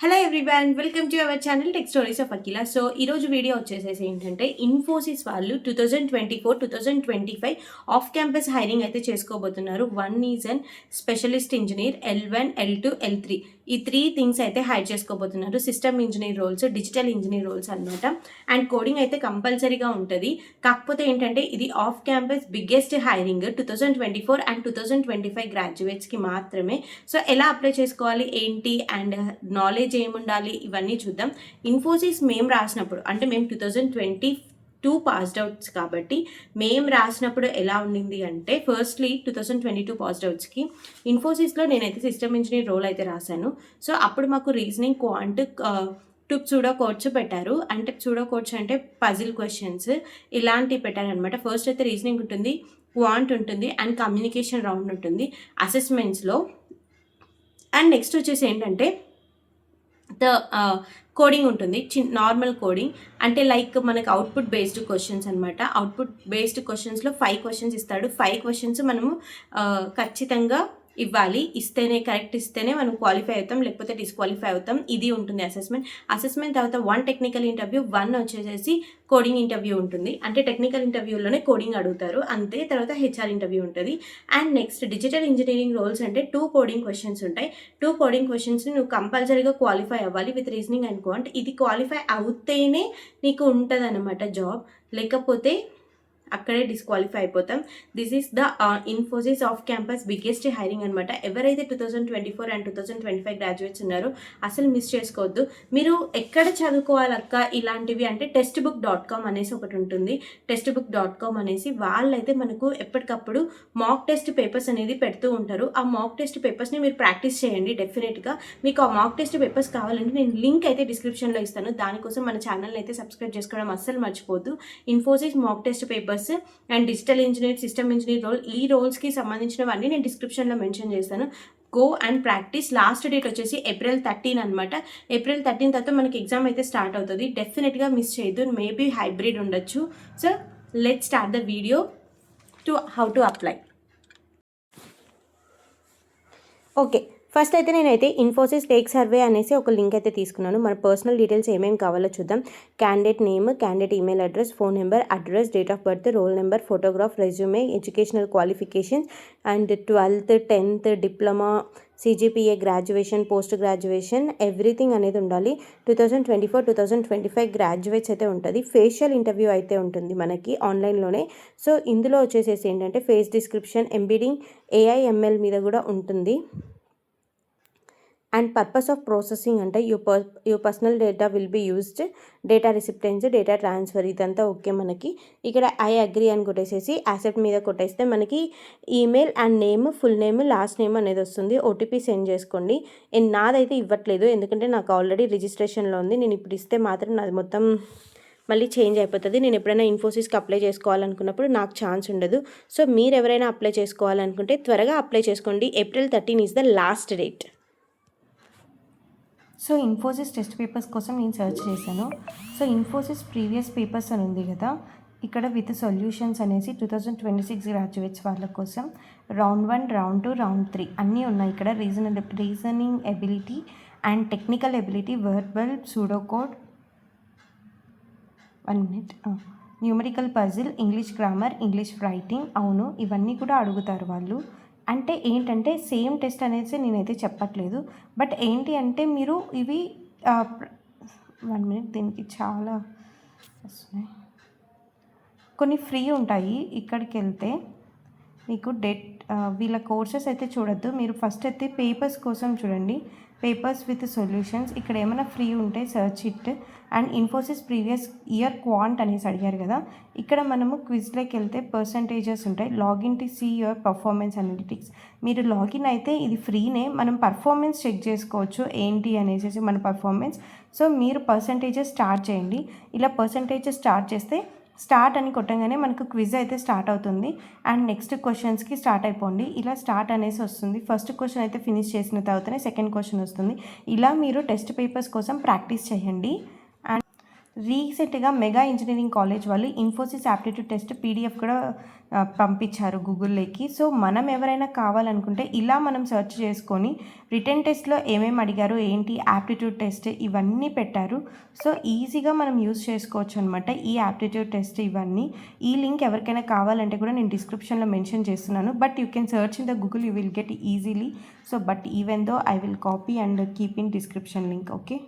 Hello everyone, welcome to our channel tech stories of Akhila. So ఈరోజు video వచ్చేసేసి ఏంటంటే ఇన్ఫోసిస్ వాళ్ళు 2024-2025 ఆఫ్ క్యాంపస్ హైరింగ్ అయితే చేసుకోబోతున్నారు. One is an specialist engineer, L1, L2, L3 ఈ 3 things అయితే హైర్ చేసుకోబోతున్నారు. System engineer roles, digital engineer roles అనమాట. అండ్ కోడింగ్ అయితే కంపల్సరీగా ఉంటుంది. కాకపోతే ఏంటంటే ఇది off campus biggest hiring 2024 and 2025 గ్రాడ్యుయేట్స్కి మాత్రమే. సో ఎలా అప్లై చేసుకోవాలి ఏంటి అండ్ నాలెడ్జ్ ఏముండాలి ఇవన్నీ చూద్దాం. ఇన్ఫోసిస్ మేము రాసినప్పుడు అంటే మేము 2022 పాస్డ్ అవుట్స్ కాబట్టి మేము రాసినప్పుడు ఎలా ఉండింది అంటే ఫస్ట్లీ 2022 పాస్డ్ అవుట్స్కి ఇన్ఫోసిస్లో నేనైతే సిస్టమ్ ఇంజనీర్ రోల్ అయితే రాశాను. సో అప్పుడు మాకు రీజనింగ్, క్వాంట్, సూడో కోడ్స్ పెట్టారు. అంటే సూడో కోడ్స్ అంటే పజిల్ క్వశ్చన్స్ ఇలాంటివి పెట్టారనమాట. ఫస్ట్ అయితే రీజనింగ్ ఉంటుంది, క్వాంట్ ఉంటుంది అండ్ కమ్యూనికేషన్ రౌండ్ ఉంటుంది అసెస్మెంట్స్లో. అండ్ నెక్స్ట్ వచ్చేసి ఏంటంటే కోడింగ్ ఉంటుంది, నార్మల్ కోడింగ్ అంటే లైక్ మనకి అవుట్పుట్ బేస్డ్ క్వశ్చన్స్ అనమాట. అవుట్పుట్ బేస్డ్ క్వశ్చన్స్లో 5 క్వశ్చన్స్ ఇస్తాడు. 5 క్వశ్చన్స్ మనము ఖచ్చితంగా ఇవ్వాలి. కరెక్ట్ ఇస్తేనే మనం క్వాలిఫై అవుతాం, లేకపోతే డిస్క్వాలిఫై అవుతాం. ఇది ఉంటుంది అసెస్మెంట్ తర్వాత 1 టెక్నికల్ ఇంటర్వ్యూ, 1 వచ్చేసేసి కోడింగ్ ఇంటర్వ్యూ ఉంటుంది. అంటే టెక్నికల్ ఇంటర్వ్యూలోనే కోడింగ్ అడుగుతారు అంతే. తర్వాత హెచ్ఆర్ ఇంటర్వ్యూ ఉంటుంది. And next digital engineering roles అంటే 2 కోడింగ్ క్వశ్చన్స్ ఉంటాయి. 2 కోడింగ్ క్వశ్చన్స్ని నువ్వు కంపల్సరీగా క్వాలిఫై అవ్వాలి విత్ రీజనింగ్ అండ్ క్వాంట్. ఇది క్వాలిఫై అవుతేనే నీకు ఉంటుంది అనమాట జాబ్, లేకపోతే అక్కడే డిస్క్వాలిఫై అయిపోతాం. This is the Infosys of campus biggest hiring అనమాట. ఎవరైతే 2024 అండ్ 2025 గ్రాడ్యుయేట్స్ ఉన్నారో అసలు మిస్ చేసుకోవద్దు. మీరు ఎక్కడ చదువుకోవాలక్క ఇలాంటివి అంటే textbook.com అనేసి ఒకటి ఉంటుంది. textbook.com అనేసి వాళ్ళైతే మనకు ఎప్పటికప్పుడు మాక్ టెస్ట్ పేపర్స్ అనేది పెడుతూ ఉంటారు. ఆ మాక్ టెస్ట్ పేపర్స్ని మీరు ప్రాక్టీస్ చేయండి. డెఫినెట్గా మీకు ఆ మాక్ టెస్ట్ పేపర్స్ కావాలంటే నేను లింక్ అయితే డిస్క్రిప్షన్లో ఇస్తాను. దానికోసం మన ఛానల్ని అయితే సబ్స్క్రైబ్ చేసుకోవడం అస్సలు మర్చిపోద్దు. Infosys mock test papers and digital engineer, system engineer role, ఈ రోల్స్కి సంబంధించినవన్నీ నేను డిస్క్రిప్షన్లో మెన్షన్ చేస్తాను. Go and practise. Last date వచ్చేసి April 13 అనమాట. April 13 తర్వాత మనకి ఎగ్జామ్ అయితే స్టార్ట్ అవుతుంది. డెఫినెట్గా మిస్ చేయొద్దు. మేబీ హైబ్రిడ్ ఉండొచ్చు. So let's start the video to how to apply. Okay, first అయితే నేనైతే ఇన్ఫోసిస్ టేక్ సర్వే అనేసి ఒక లింక్ అయితే తీసుకున్నాను. మన పర్సనల్ డీటెయిల్స్ ఏమేమి కావాలో చూద్దాం. Candidate name, candidate email address, phone number, address, date of birth, roll number, photograph, resume, educational qualifications and 12th, 10th, diploma, CGPA, graduation, post graduation, everything అనేది ఉండాలి. 2024-2025 గ్రాడ్యుయేట్స్ అయితే ఉంటుంది. ఫేషియల్ ఇంటర్వ్యూ అయితే ఉంటుంది మనకి ఆన్లైన్లోనే. సో ఇందులో వచ్చేసేసి ఏంటంటే ఫేస్ డిస్క్రిప్షన్, ఎంబీడింగ్, AI/ML మీద కూడా ఉంటుంది. అండ్ పర్పస్ ఆఫ్ ప్రాసెసింగ్ అంటే your personal data will be used, data recipients, data transfer ఇదంతా ఓకే. మనకి ఇక్కడ ఐ అగ్రీ అని కొట్టేసేసి యాక్సెప్ట్ మీద కొట్టేస్తే మనకి email and name, full name, last name అనేది వస్తుంది. ఓటీపీ సెండ్ చేసుకోండి. నాదైతే ఇవ్వట్లేదు ఎందుకంటే నాకు ఆల్రెడీ రిజిస్ట్రేషన్లో ఉంది. నేను ఇప్పుడు ఇస్తే మాత్రం నాది మొత్తం మళ్ళీ చేంజ్ అయిపోతుంది. నేను ఎప్పుడైనా ఇన్ఫోసిస్కి అప్లై చేసుకోవాలనుకున్నప్పుడు నాకు ఛాన్స్ ఉండదు. సో మీరు ఎవరైనా అప్లై చేసుకోవాలనుకుంటే త్వరగా అప్లై చేసుకోండి. April 13 is the last date. So Infosys test papers కోసం నేను సెర్చ్ చేశాను. సో ఇన్ఫోసిస్ ప్రీవియస్ పేపర్స్ అని ఉంది కదా, ఇక్కడ విత్ సొల్యూషన్స్ అనేసి 2026 గ్రాడ్యుయేట్స్ వాళ్ళ కోసం రౌండ్ 1, రౌండ్ 2, రౌండ్ 3 అన్నీ ఉన్నాయి. ఇక్కడ reasoning ability and technical ability, verbal, pseudo code, 1 minute, numerical puzzle, English grammar, English writing. అవును, ఇవన్నీ కూడా అడుగుతారు వాళ్ళు. అంటే ఏంటంటే సేమ్ టెస్ట్ అనేసి నేనైతే చెప్పట్లేదు, బట్ ఏంటి అంటే మీరు ఇవి 1 minute, దీనికి చాలా వస్తున్నాయి. కొన్ని ఫ్రీ ఉంటాయి. ఇక్కడికి వెళ్తే మీకు వీళ్ళ కోర్సెస్ అయితే చూడొద్దు. మీరు ఫస్ట్ అయితే పేపర్స్ కోసం చూడండి. Papers with solutions. ఇక్కడ ఏమైనా ఫ్రీ ఉంటే search it. And Infosys previous year quant అనేసి అడిగారు కదా, ఇక్కడ మనము క్విజ్లోకి వెళ్తే పర్సంటేజెస్ ఉంటాయి. Login to see your performance analytics. మీరు లాగిన్ అయితే ఇది ఫ్రీనే, మనం పర్ఫార్మెన్స్ చెక్ చేసుకోవచ్చు ఏంటి అనేసి మన పర్ఫార్మెన్స్. సో మీరు పర్సంటేజెస్ స్టార్ట్ చేయండి. ఇలా పర్సంటేజెస్ స్టార్ట్ చేస్తే స్టార్ట్ అని కొట్టంగానే మనకు క్విజ్ అయితే స్టార్ట్ అవుతుంది. అండ్ నెక్స్ట్ క్వశ్చన్స్కి స్టార్ట్ అయిపోండి. ఇలా స్టార్ట్ అనేసి వస్తుంది. ఫస్ట్ క్వశ్చన్ అయితే ఫినిష్ చేసిన తర్వాతనే సెకండ్ క్వశ్చన్ వస్తుంది. ఇలా మీరు టెస్ట్ పేపర్స్ కోసం ప్రాక్టీస్ చేయండి. అండ్ రీసెంట్గా మెగా ఇంజనీరింగ్ కాలేజ్ వాళ్ళు ఇన్ఫోసిస్ యాప్టిట్యూడ్ టెస్ట్ పీడిఎఫ్ కూడా పంపించారు గూగుల్లోకి. సో మనం ఎవరైనా కావాలనుకుంటే ఇలా మనం సెర్చ్ చేసుకొని రిటర్న్ టెస్ట్లో ఏమేమి అడిగారు ఏంటి, యాప్టిట్యూడ్ టెస్ట్ ఇవన్నీ పెట్టారు. సో ఈజీగా మనం యూజ్ చేసుకోవచ్చు అనమాట ఈ యాప్టిట్యూడ్ టెస్ట్ ఇవన్నీ. ఈ లింక్ ఎవరికైనా కావాలంటే కూడా నేను డిస్క్రిప్షన్లో మెన్షన్ చేస్తున్నాను. But you can search in the Google, you will get easily. So but even though I will copy and keep in description link. Okay.